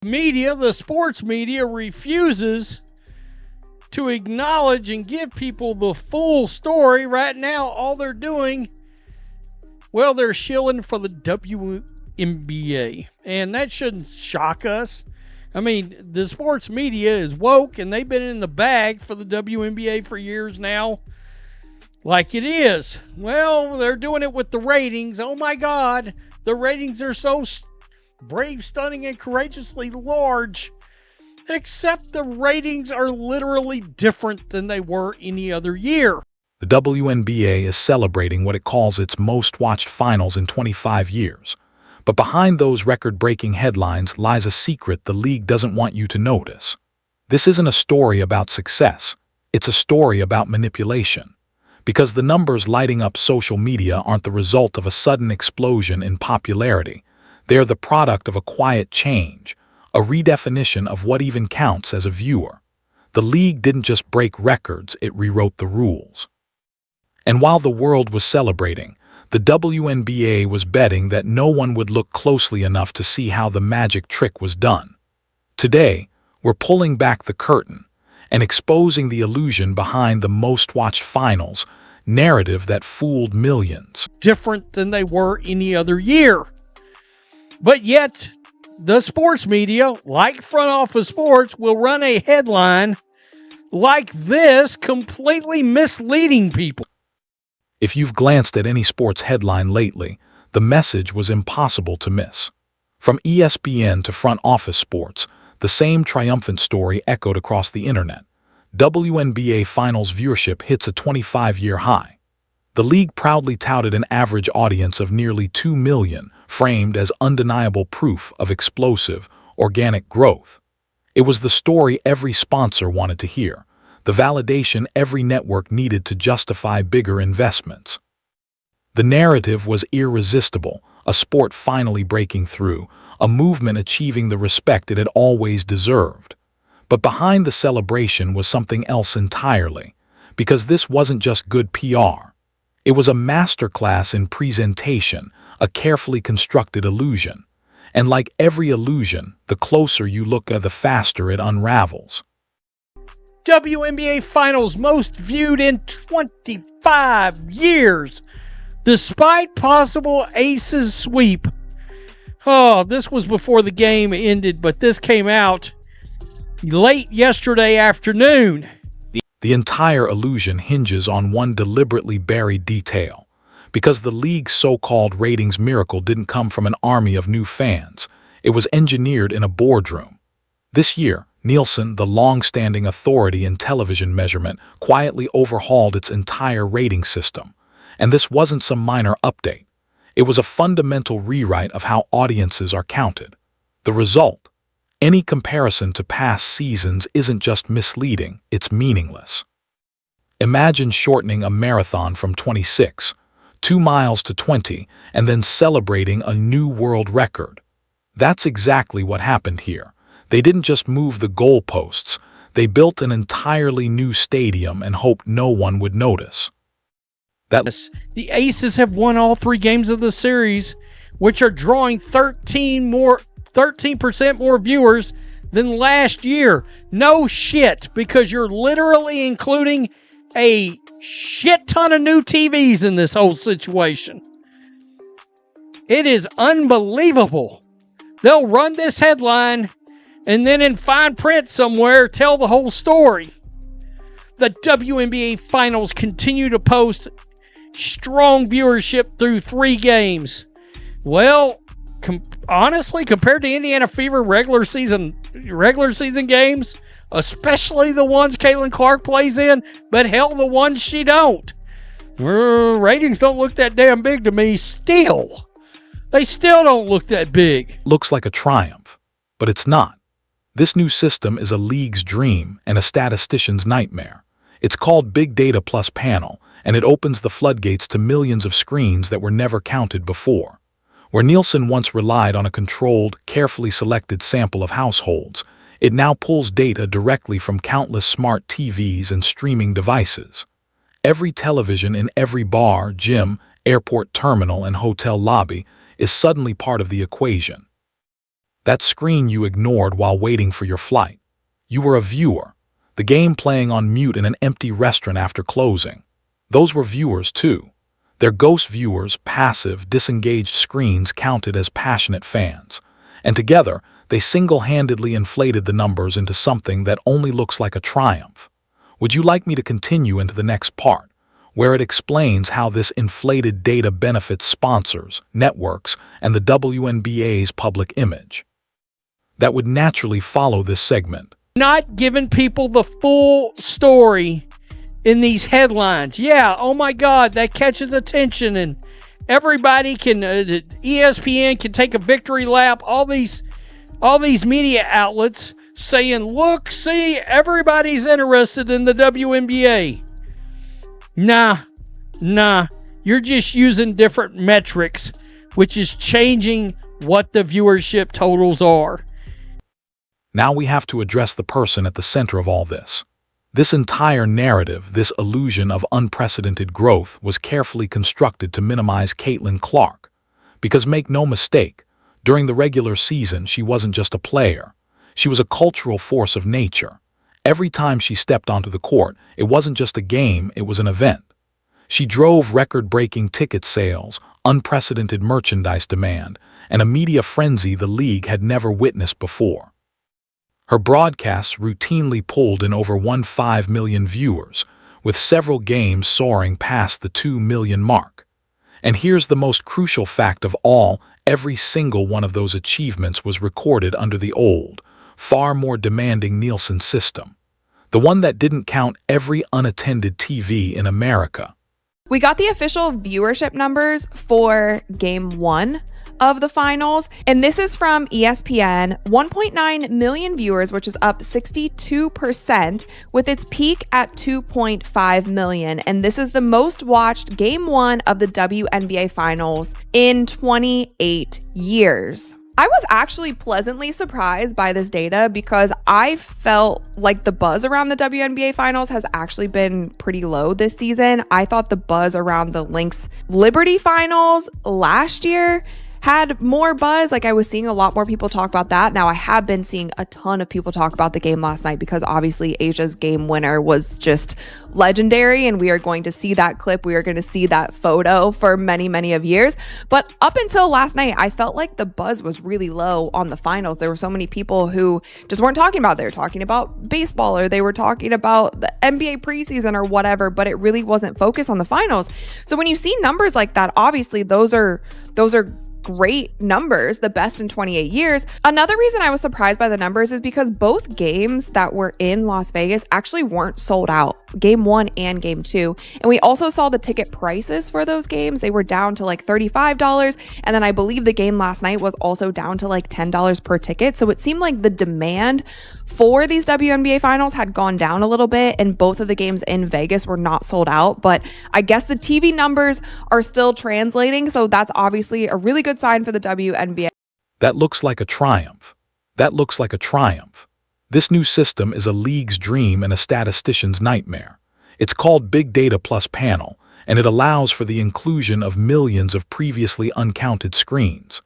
The sports media refuses to acknowledge and give people the full story. Right now, all they're doing, well, they're shilling for the WNBA. And that shouldn't shock us. I mean, the sports media is woke, and they've been in the bag for the WNBA for years now. Like it is. Well, they're doing it with the ratings. Oh my God. The ratings are so brave, stunning, and courageously large. Except the ratings are literally different than they were any other year. The WNBA is celebrating what it calls its most watched finals in 25 years. But behind those record-breaking headlines lies a secret the league doesn't want you to notice. This isn't a story about success. It's a story about manipulation. Because the numbers lighting up social media aren't the result of a sudden explosion in popularity. They're the product of a quiet change, a redefinition of what even counts as a viewer. The league didn't just break records, it rewrote the rules. And while the world was celebrating, the WNBA was betting that no one would look closely enough to see how the magic trick was done. Today, we're pulling back the curtain and exposing the illusion behind the most-watched finals narrative that fooled millions. Different than they were any other year. But yet, the sports media, like Front Office Sports, will run a headline like this, completely misleading people. If you've glanced at any sports headline lately, the message was impossible to miss. From ESPN to Front Office Sports, the same triumphant story echoed across the internet. WNBA Finals viewership hits a 25-year high. The league proudly touted an average audience of nearly 2 million, framed as undeniable proof of explosive, organic growth. It was the story every sponsor wanted to hear, the validation every network needed to justify bigger investments. The narrative was irresistible, a sport finally breaking through, a movement achieving the respect it had always deserved. But behind the celebration was something else entirely, because this wasn't just good PR. It was a masterclass in presentation, a carefully constructed illusion. And like every illusion, the closer you look, the faster it unravels. WNBA Finals most viewed in 25 years, despite possible Aces sweep. Oh, this was before the game ended, but this came out late yesterday afternoon. The entire illusion hinges on one deliberately buried detail. Because the league's so-called ratings miracle didn't come from an army of new fans, it was engineered in a boardroom. This year, Nielsen, the long-standing authority in television measurement, quietly overhauled its entire rating system. And this wasn't some minor update. It was a fundamental rewrite of how audiences are counted. The result? Any comparison to past seasons isn't just misleading, it's meaningless. Imagine shortening a marathon from 2 miles to 20, and then celebrating a new world record. That's exactly what happened here. They didn't just move the goalposts, they built an entirely new stadium and hoped no one would notice. The Aces have won all 3 games of the series, which are drawing 13% more viewers than last year. No shit, because you're literally including a shit ton of new TVs in this whole situation. It is unbelievable. They'll run this headline and then in fine print somewhere tell the whole story. The WNBA Finals continue to post strong viewership through 3 games. Well, honestly, compared to Indiana Fever regular season games, especially the ones Caitlin Clark plays in, but hell, the ones she don't. Ratings don't look that damn big to me still. They still don't look that big. Looks like a triumph, but it's not. This new system is a league's dream and a statistician's nightmare. It's called Big Data Plus Panel, and it opens the floodgates to millions of screens that were never counted before. Where Nielsen once relied on a controlled, carefully selected sample of households, it now pulls data directly from countless smart TVs and streaming devices. Every television in every bar, gym, airport terminal, and hotel lobby is suddenly part of the equation. That screen you ignored while waiting for your flight. You were a viewer, the game playing on mute in an empty restaurant after closing. Those were viewers too. Their ghost viewers, passive, disengaged screens counted as passionate fans. And together, they single-handedly inflated the numbers into something that only looks like a triumph. Would you like me to continue into the next part, where it explains how this inflated data benefits sponsors, networks, and the WNBA's public image? That would naturally follow this segment. Not giving people the full story in these headlines. Yeah, oh my God, that catches attention, and everybody can, ESPN can take a victory lap. All these media outlets saying, look, see, everybody's interested in the WNBA. Nah, you're just using different metrics, which is changing what the viewership totals are. Now we have to address the person at the center of all this. This entire narrative, this illusion of unprecedented growth, was carefully constructed to minimize Caitlin Clark. Because make no mistake, during the regular season, she wasn't just a player. She was a cultural force of nature. Every time she stepped onto the court, it wasn't just a game, it was an event. She drove record-breaking ticket sales, unprecedented merchandise demand, and a media frenzy the league had never witnessed before. Her broadcasts routinely pulled in over 1.5 million viewers, with several games soaring past the 2 million mark. And here's the most crucial fact of all: every single one of those achievements was recorded under the old, far more demanding Nielsen system, the one that didn't count every unattended TV in America. We got the official viewership numbers for Game 1 of the finals, and this is from ESPN. 1.9 million viewers, which is up 62%, with its peak at 2.5 million. And this is the most watched Game 1 of the WNBA finals in 28 years. I was actually pleasantly surprised by this data because I felt like the buzz around the WNBA finals has actually been pretty low this season. I thought the buzz around the Lynx Liberty finals last year had more buzz. Like, I was seeing a lot more people talk about that. Now, I have been seeing a ton of people talk about the game last night because obviously Asia's game winner was just legendary, and we are going to see that clip. We are going to see that photo for many, many of years. But up until last night, I felt like the buzz was really low on the finals. There were so many people who just weren't talking about it. They were talking about baseball, or they were talking about the NBA preseason or whatever, but it really wasn't focused on the finals. So when you see numbers like that, obviously those are great numbers, the best in 28 years. Another reason I was surprised by the numbers is because both games that were in Las Vegas actually weren't sold out, Game 1 and Game 2. And we also saw the ticket prices for those games. They were down to like $35. And then I believe the game last night was also down to like $10 per ticket. So it seemed like the demand for these WNBA finals had gone down a little bit, and both of the games in Vegas were not sold out. But I guess the TV numbers are still translating, so that's obviously a really good sign for the WNBA. That looks like a triumph. That looks like a triumph. This new system is a league's dream and a statistician's nightmare. It's called Big Data Plus Panel, and it allows for the inclusion of millions of previously uncounted screens.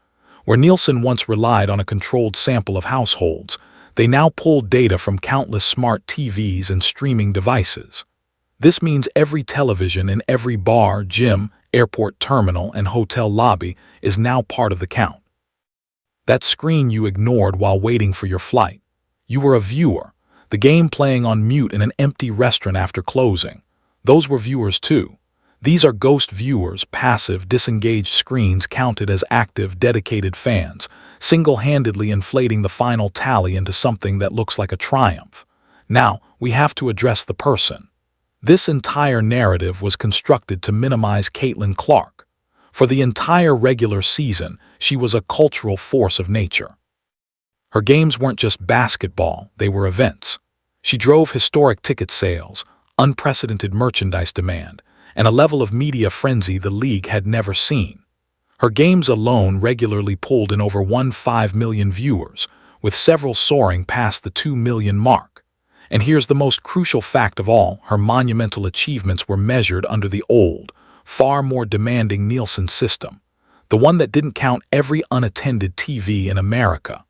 Where Nielsen once relied on a controlled sample of households, they now pull data from countless smart TVs and streaming devices. This means every television in every bar, gym, airport terminal, and hotel lobby is now part of the count. That screen you ignored while waiting for your flight. You were a viewer, the game playing on mute in an empty restaurant after closing. Those were viewers too. These are ghost viewers, passive, disengaged screens counted as active, dedicated fans, single-handedly inflating the final tally into something that looks like a triumph. Now, we have to address the person. This entire narrative was constructed to minimize Caitlin Clark. For the entire regular season, she was a cultural force of nature. Her games weren't just basketball, they were events. She drove historic ticket sales, unprecedented merchandise demand, and a level of media frenzy the league had never seen. Her games alone regularly pulled in over 1.5 million viewers, with several soaring past the 2 million mark. And here's the most crucial fact of all: her monumental achievements were measured under the old, far more demanding Nielsen system, the one that didn't count every unattended TV in America.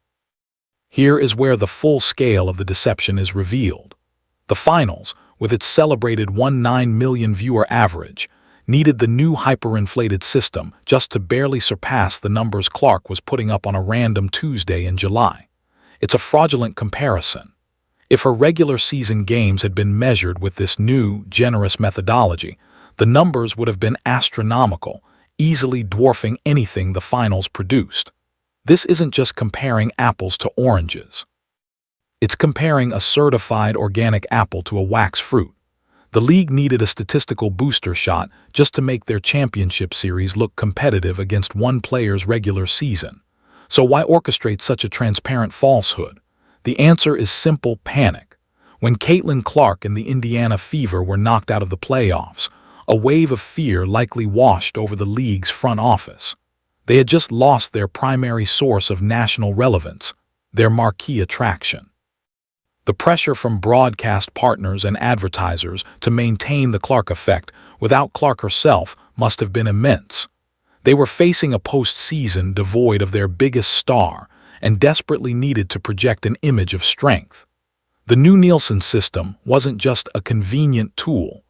Here is where the full scale of the deception is revealed. The finals, with its celebrated 19 million viewer average, needed the new hyperinflated system just to barely surpass the numbers Clark was putting up on a random Tuesday in July. It's a fraudulent comparison. If her regular season games had been measured with this new, generous methodology, the numbers would have been astronomical, easily dwarfing anything the finals produced. This isn't just comparing apples to oranges. It's comparing a certified organic apple to a wax fruit. The league needed a statistical booster shot just to make their championship series look competitive against one player's regular season. So why orchestrate such a transparent falsehood? The answer is simple: panic. When Caitlin Clark and the Indiana Fever were knocked out of the playoffs, a wave of fear likely washed over the league's front office. They had just lost their primary source of national relevance, their marquee attraction. The pressure from broadcast partners and advertisers to maintain the Clark effect without Clark herself must have been immense. They were facing a postseason devoid of their biggest star and desperately needed to project an image of strength. The new Nielsen system wasn't just a convenient tool.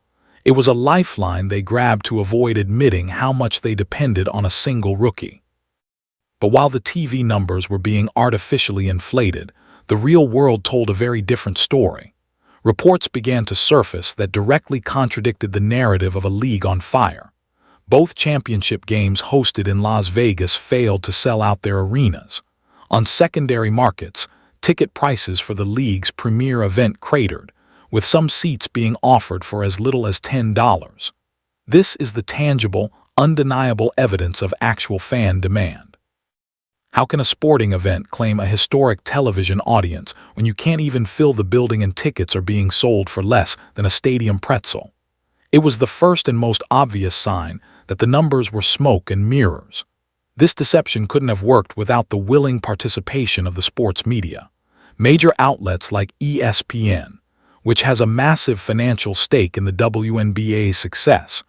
It was a lifeline they grabbed to avoid admitting how much they depended on a single rookie. But while the TV numbers were being artificially inflated, the real world told a very different story. Reports began to surface that directly contradicted the narrative of a league on fire. Both championship games hosted in Las Vegas failed to sell out their arenas. On secondary markets, ticket prices for the league's premier event cratered, with some seats being offered for as little as $10. This is the tangible, undeniable evidence of actual fan demand. How can a sporting event claim a historic television audience when you can't even fill the building and tickets are being sold for less than a stadium pretzel? It was the first and most obvious sign that the numbers were smoke and mirrors. This deception couldn't have worked without the willing participation of the sports media. Major outlets like ESPN, which has a massive financial stake in the WNBA's success,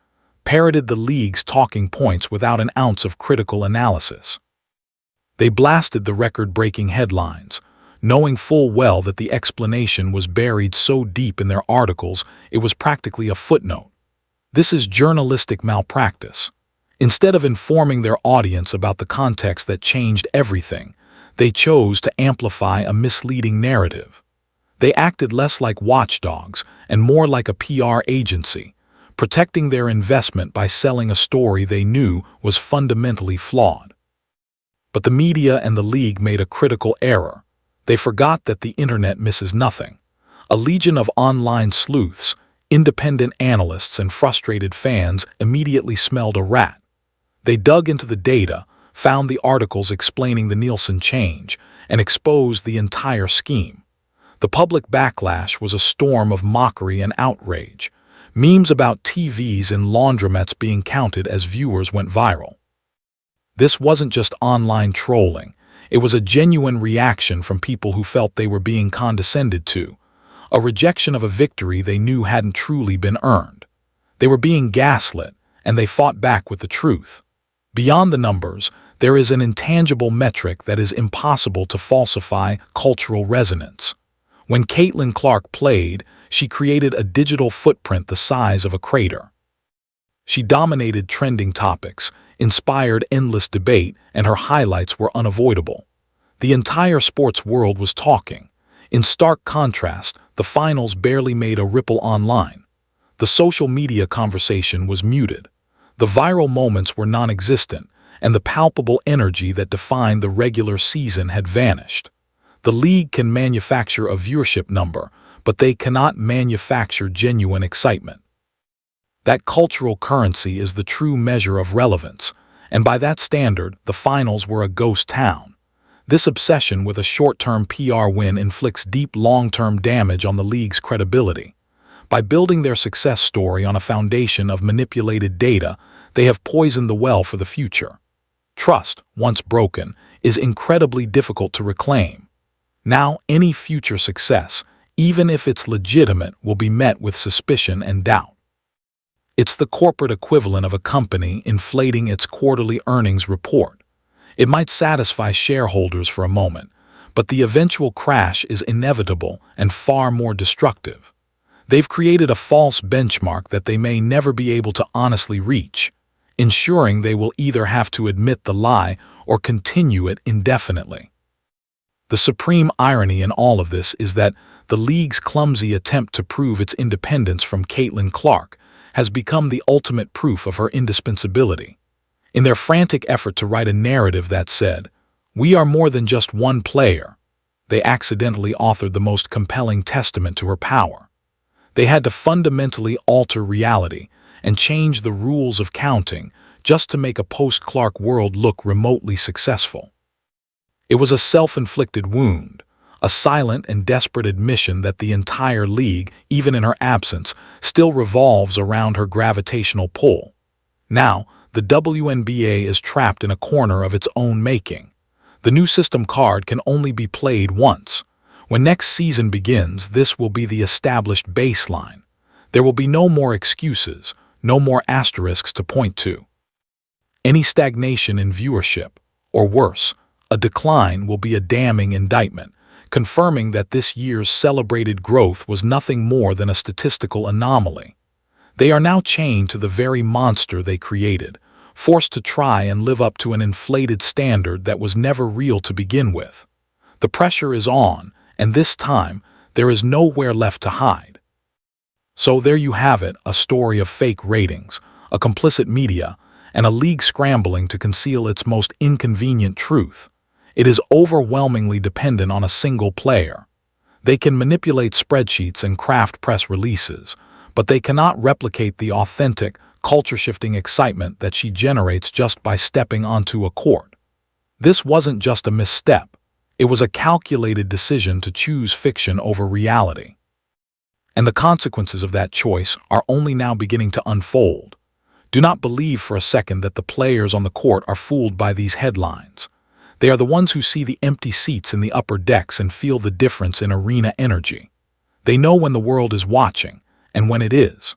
parroted the league's talking points without an ounce of critical analysis. They blasted the record-breaking headlines, knowing full well that the explanation was buried so deep in their articles it was practically a footnote. This is journalistic malpractice. Instead of informing their audience about the context that changed everything, they chose to amplify a misleading narrative. They acted less like watchdogs and more like a PR agency, protecting their investment by selling a story they knew was fundamentally flawed. But the media and the league made a critical error. They forgot that the internet misses nothing. A legion of online sleuths, independent analysts, and frustrated fans immediately smelled a rat. They dug into the data, found the articles explaining the Nielsen change, and exposed the entire scheme. The public backlash was a storm of mockery and outrage. Memes about TVs and laundromats being counted as viewers went viral. This wasn't just online trolling. It was a genuine reaction from people who felt they were being condescended to, a rejection of a victory they knew hadn't truly been earned. They were being gaslit, and they fought back with the truth. Beyond the numbers, there is an intangible metric that is impossible to falsify: cultural resonance. When Caitlin Clark played, she created a digital footprint the size of a crater. She dominated trending topics, inspired endless debate, and her highlights were unavoidable. The entire sports world was talking. In stark contrast, the finals barely made a ripple online. The social media conversation was muted. The viral moments were non-existent, and the palpable energy that defined the regular season had vanished. The league can manufacture a viewership number, but they cannot manufacture genuine excitement. That cultural currency is the true measure of relevance, and by that standard, the finals were a ghost town. This obsession with a short-term PR win inflicts deep long-term damage on the league's credibility. By building their success story on a foundation of manipulated data, they have poisoned the well for the future. Trust, once broken, is incredibly difficult to reclaim. Now, any future success, even if it's legitimate, will be met with suspicion and doubt. It's the corporate equivalent of a company inflating its quarterly earnings report. It might satisfy shareholders for a moment, but the eventual crash is inevitable and far more destructive. They've created a false benchmark that they may never be able to honestly reach, ensuring they will either have to admit the lie or continue it indefinitely. The supreme irony in all of this is that the league's clumsy attempt to prove its independence from Caitlin Clark has become the ultimate proof of her indispensability. In their frantic effort to write a narrative that said, "We are more than just one player," they accidentally authored the most compelling testament to her power. They had to fundamentally alter reality and change the rules of counting just to make a post-Clark world look remotely successful. It was a self-inflicted wound, a silent and desperate admission that the entire league, even in her absence, still revolves around her gravitational pull. Now, the WNBA is trapped in a corner of its own making. The new system card can only be played once. When next season begins, this will be the established baseline. There will be no more excuses, no more asterisks to point to. Any stagnation in viewership, or worse, a decline, will be a damning indictment, confirming that this year's celebrated growth was nothing more than a statistical anomaly. They are now chained to the very monster they created, forced to try and live up to an inflated standard that was never real to begin with. The pressure is on, and this time, there is nowhere left to hide. So there you have it, a story of fake ratings, a complicit media, and a league scrambling to conceal its most inconvenient truth. It is overwhelmingly dependent on a single player. They can manipulate spreadsheets and craft press releases, but they cannot replicate the authentic, culture-shifting excitement that she generates just by stepping onto a court. This wasn't just a misstep. It was a calculated decision to choose fiction over reality. And the consequences of that choice are only now beginning to unfold. Do not believe for a second that the players on the court are fooled by these headlines. They are the ones who see the empty seats in the upper decks and feel the difference in arena energy. They know when the world is watching, and when it is.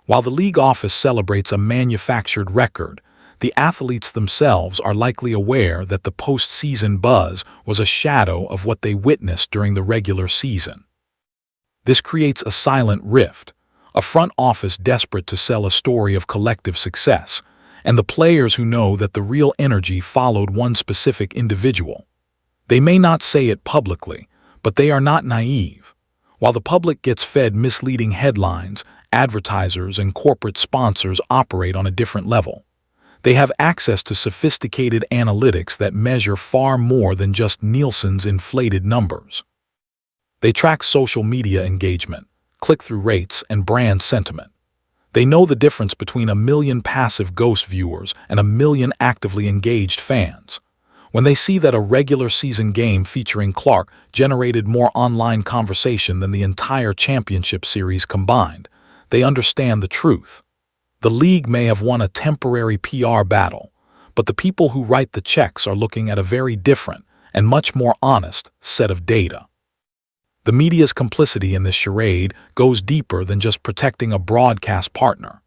While the league office celebrates a manufactured record, the athletes themselves are likely aware that the postseason buzz was a shadow of what they witnessed during the regular season. This creates a silent rift, a front office desperate to sell a story of collective success, and the players who know that the real energy followed one specific individual. They may not say it publicly, but they are not naive. While the public gets fed misleading headlines, advertisers and corporate sponsors operate on a different level. They have access to sophisticated analytics that measure far more than just Nielsen's inflated numbers. They track social media engagement, click-through rates, and brand sentiment. They know the difference between 1 million passive ghost viewers and 1 million actively engaged fans. When they see that a regular season game featuring Clark generated more online conversation than the entire championship series combined, they understand the truth. The league may have won a temporary PR battle, but the people who write the checks are looking at a very different and much more honest set of data. The media's complicity in this charade goes deeper than just protecting a broadcast partner.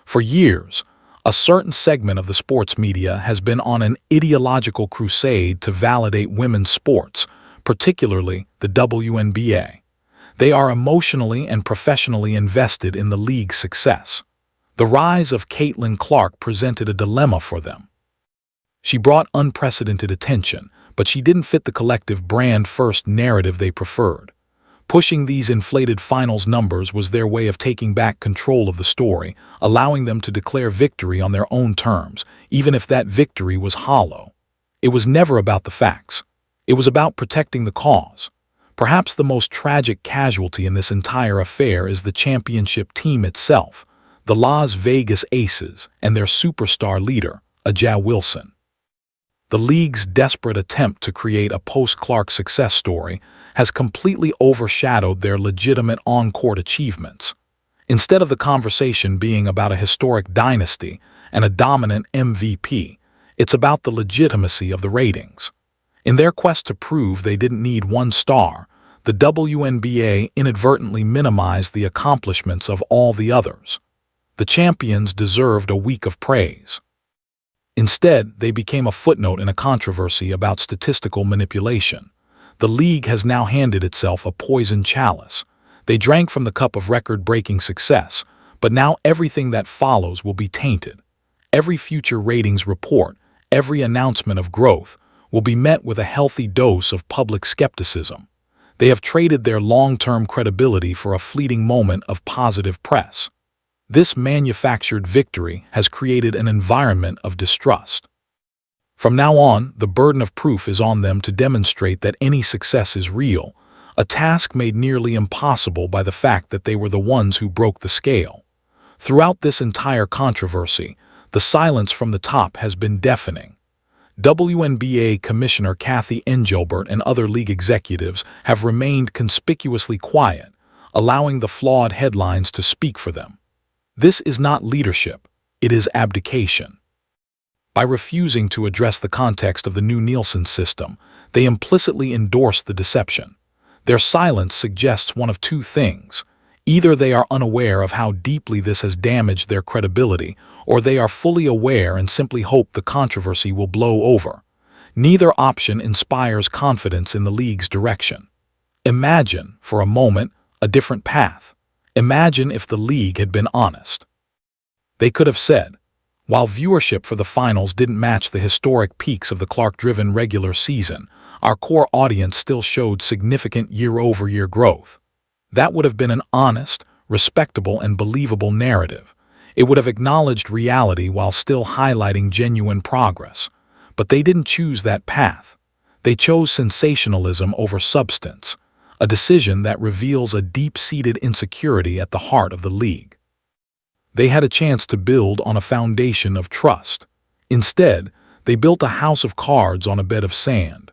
For years, a certain segment of the sports media has been on an ideological crusade to validate women's sports, particularly the WNBA. They are emotionally and professionally invested in the league's success. The rise of Caitlin Clark presented a dilemma for them. She brought unprecedented attention, but she didn't fit the collective brand-first narrative they preferred. Pushing these inflated finals numbers was their way of taking back control of the story, allowing them to declare victory on their own terms, even if that victory was hollow. It was never about the facts. It was about protecting the cause. Perhaps the most tragic casualty in this entire affair is the championship team itself, the Las Vegas Aces and their superstar leader, A'ja Wilson. The league's desperate attempt to create a post-Clark success story has completely overshadowed their legitimate on-court achievements. Instead of the conversation being about a historic dynasty and a dominant MVP, it's about the legitimacy of the ratings. In their quest to prove they didn't need one star, the WNBA inadvertently minimized the accomplishments of all the others. The champions deserved a week of praise. Instead, they became a footnote in a controversy about statistical manipulation. The league has now handed itself a poison chalice. They drank from the cup of record-breaking success, but now everything that follows will be tainted. Every future ratings report, every announcement of growth, will be met with a healthy dose of public skepticism. They have traded their long-term credibility for a fleeting moment of positive press. This manufactured victory has created an environment of distrust. From now on, the burden of proof is on them to demonstrate that any success is real, a task made nearly impossible by the fact that they were the ones who broke the scale. Throughout this entire controversy, the silence from the top has been deafening. WNBA Commissioner Kathy Engelbert and other league executives have remained conspicuously quiet, allowing the flawed headlines to speak for them. This is not leadership, it is abdication. By refusing to address the context of the new Nielsen system, they implicitly endorse the deception. Their silence suggests one of two things. Either they are unaware of how deeply this has damaged their credibility, or they are fully aware and simply hope the controversy will blow over. Neither option inspires confidence in the league's direction. Imagine, for a moment, a different path. Imagine if the league had been honest. They could have said, while viewership for the finals didn't match the historic peaks of the Clark-driven regular season, our core audience still showed significant year-over-year growth. That would have been an honest, respectable, and believable narrative. It would have acknowledged reality while still highlighting genuine progress. But they didn't choose that path. They chose sensationalism over substance, a decision that reveals a deep-seated insecurity at the heart of the league. They had a chance to build on a foundation of trust. Instead, they built a house of cards on a bed of sand.